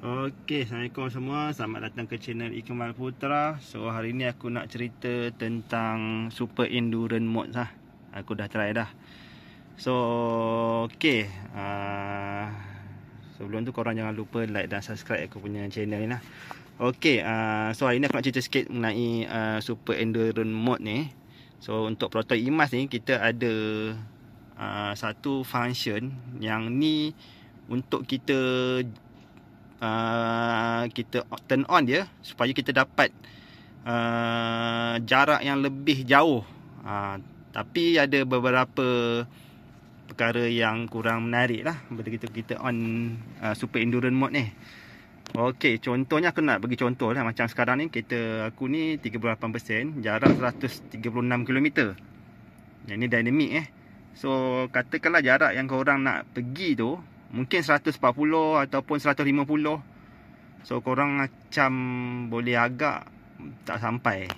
Okey, Assalamualaikum semua. Selamat datang ke channel Ikmal Putra. So, hari ni aku nak cerita tentang Super Endurance Mode lah. Aku dah try dah. So, okey. Sebelum tu korang jangan lupa like dan subscribe aku punya channel ni lah. Okey, so hari ni aku nak cerita sikit mengenai Super Endurance Mode ni. So, untuk Proton IMAS ni kita ada satu function yang ni untuk kita turn on dia supaya kita dapat jarak yang lebih jauh. Tapi ada beberapa perkara yang kurang menarik lah bila kita on Super Endurance Mode ni. Okey, contohnya aku nak bagi contoh lah. Macam sekarang ni aku ni 38%, jarak 136 km. Yang ni dynamic So katakanlah jarak yang korang nak pergi tu mungkin 140 ataupun 150. So korang macam boleh agak tak sampai.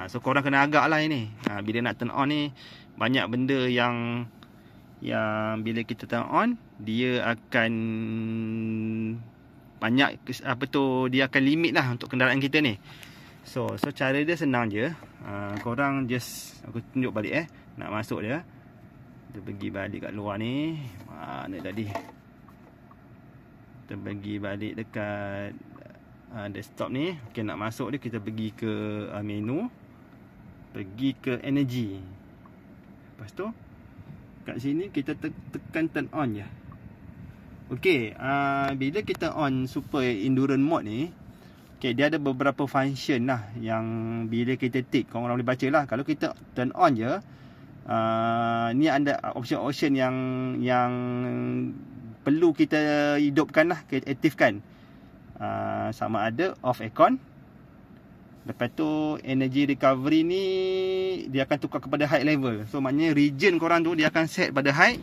So korang kena agak lah ini. Bila nak turn on ni banyak benda yang bila kita turn on dia akan banyak dia akan limit lah untuk kenderaan kita ni. So cara dia senang je. Korang just aku tunjuk balik nak masuk dia. Kita pergi balik kat luar ni. Mana tadi? Kita pergi balik dekat desktop ni. Okey, nak masuk dia kita pergi ke menu. Pergi ke energy. Lepas tu kat sini kita tekan turn on je. Okey, bila kita on Super Endurance Mode ni, okey, dia ada beberapa function lah yang bila kita tick, korang boleh baca lah. Kalau kita turn on je, ni ada option-option yang perlu kita hidupkan lah, kita aktifkan. Sama ada off aircon. Lepas tu energy recovery ni dia akan tukar kepada high level. So maknanya region korang tu dia akan set pada high.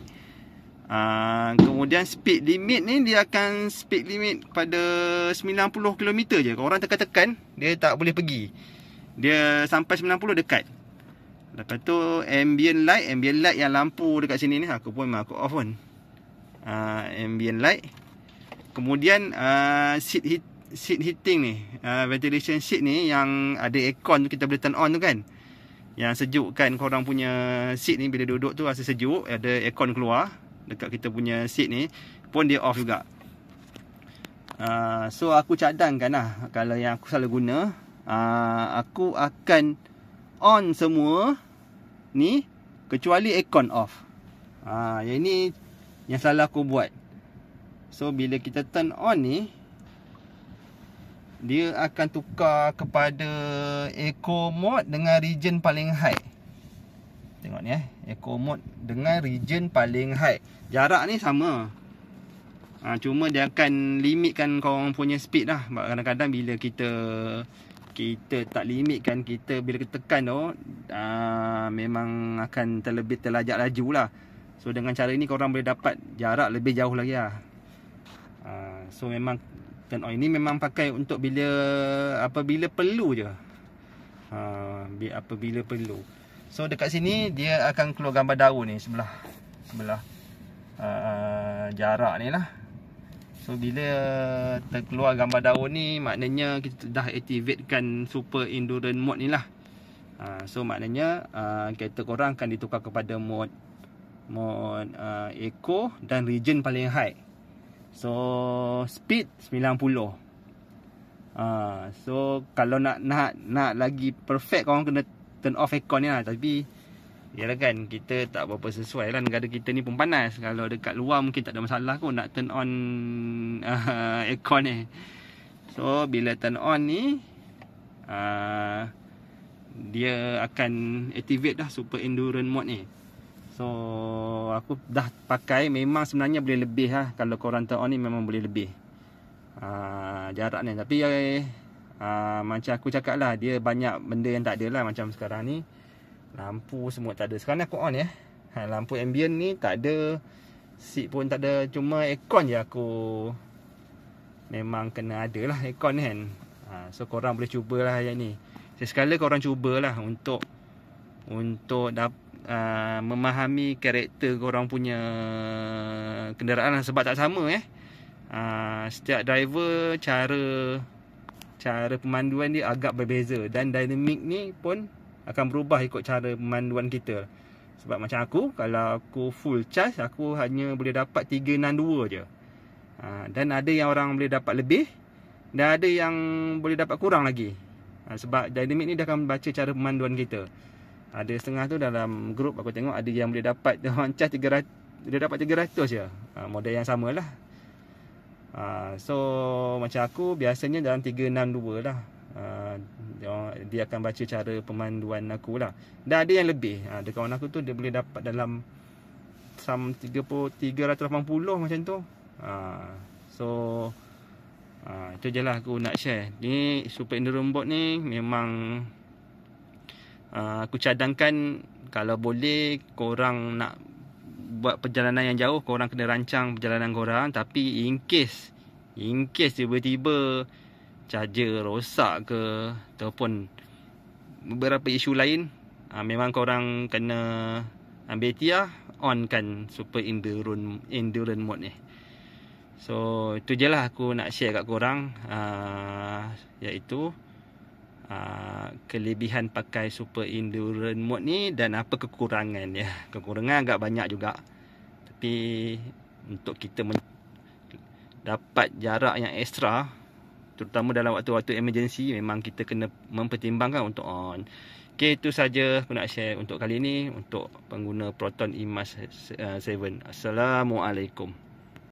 Kemudian speed limit ni dia akan speed limit pada 90 km je. Korang tekan-tekan dia tak boleh pergi. Dia sampai 90 dekat. Lepas tu ambient light yang lampu dekat sini ni aku off pun. Ambient light. Kemudian seat heating ni, ventilation seat ni yang ada aircon tu kita boleh turn on tu kan. Yang sejuk kan korang punya seat ni, bila duduk tu rasa sejuk, ada aircon keluar dekat kita punya seat ni pun dia off juga. So aku cadangkan lah, kalau yang aku selalu guna, aku akan on semua ni kecuali aircon off. Yang ni yang selalu aku buat. So bila kita turn on ni, dia akan tukar kepada eco mode dengan region paling high. Tengok ni eco mode dengan region paling high. Jarak ni sama. Cuma dia akan limitkan korang punya speed lah. Kadang-kadang bila kita tak limitkan, bila kita tekan tu memang akan terlajak laju lah. So dengan cara ni korang boleh dapat jarak lebih jauh lagi lah. So memang turn on ini memang pakai untuk apabila perlu je. Apabila perlu. So dekat sini dia akan keluar gambar daun ni sebelah jarak ni lah. So bila terkeluar gambar daun ni, maknanya kita dah activatekan Super Endurance Mode ni lah. So maknanya kereta korang akan ditukar kepada mode eco dan region paling high. So speed 90. So kalau nak lagi perfect, korang kena turn off aircon ni lah. Tapi yalah kan, kita tak berapa sesuai lah, negara kita ni pun panas. Kalau dekat luar mungkin tak ada masalah kot nak turn on aircon ni. So bila turn on ni, dia akan activate dah Super Endurance Mode ni. So aku dah pakai, memang sebenarnya boleh lebih lah. Kalau korang turn on ni memang boleh lebih jarak ni. Tapi macam aku cakap lah, dia banyak benda yang tak ada lah. Macam sekarang ni lampu semua tak ada. Sekarang aku on lampu ambient ni tak ada, seat pun tak ada. Cuma aircon je aku memang kena ada lah aircon kan. So korang boleh cubalah yang ni. Sekali korang cubalah untuk memahami karakter korang punya kenderaan lah. Sebab tak sama Setiap driver cara pemanduan dia agak berbeza, dan dynamic ni pun akan berubah ikut cara pemanduan kita. Sebab macam aku, kalau aku full charge, aku hanya boleh dapat 362 je. Dan ada yang orang boleh dapat lebih, dan ada yang boleh dapat kurang lagi. Sebab dynamic ni dia akan baca cara pemanduan kita. Ada setengah tu dalam grup aku tengok ada yang boleh dapat on charge 300, dia dapat 300 je. Model yang samalah. So macam aku biasanya dalam 362 lah. Dia akan baca cara pemanduan aku lah. Dan ada yang lebih. Ada kawan aku tu dia boleh dapat dalam 380 macam tu. So itu je lah aku nak share. Ni Super Endurance Boat ni memang aku cadangkan kalau boleh korang nak buat perjalanan yang jauh, korang kena rancang perjalanan korang. Tapi in case tiba-tiba charger rosak ke ataupun beberapa isu lain, memang korang kena ambil ikhtiar onkan Super Endurance Mode ni. So itu je lah aku nak share kat korang, iaitu kelebihan pakai Super Endurance Mode ni dan apa kekurangan ya. Kekurangan agak banyak juga, tapi untuk kita dapat jarak yang ekstra, terutama dalam waktu-waktu emergency, memang kita kena mempertimbangkan untuk on. Okay, itu saja aku nak share untuk kali ni untuk pengguna Proton EMAS 7. Assalamualaikum.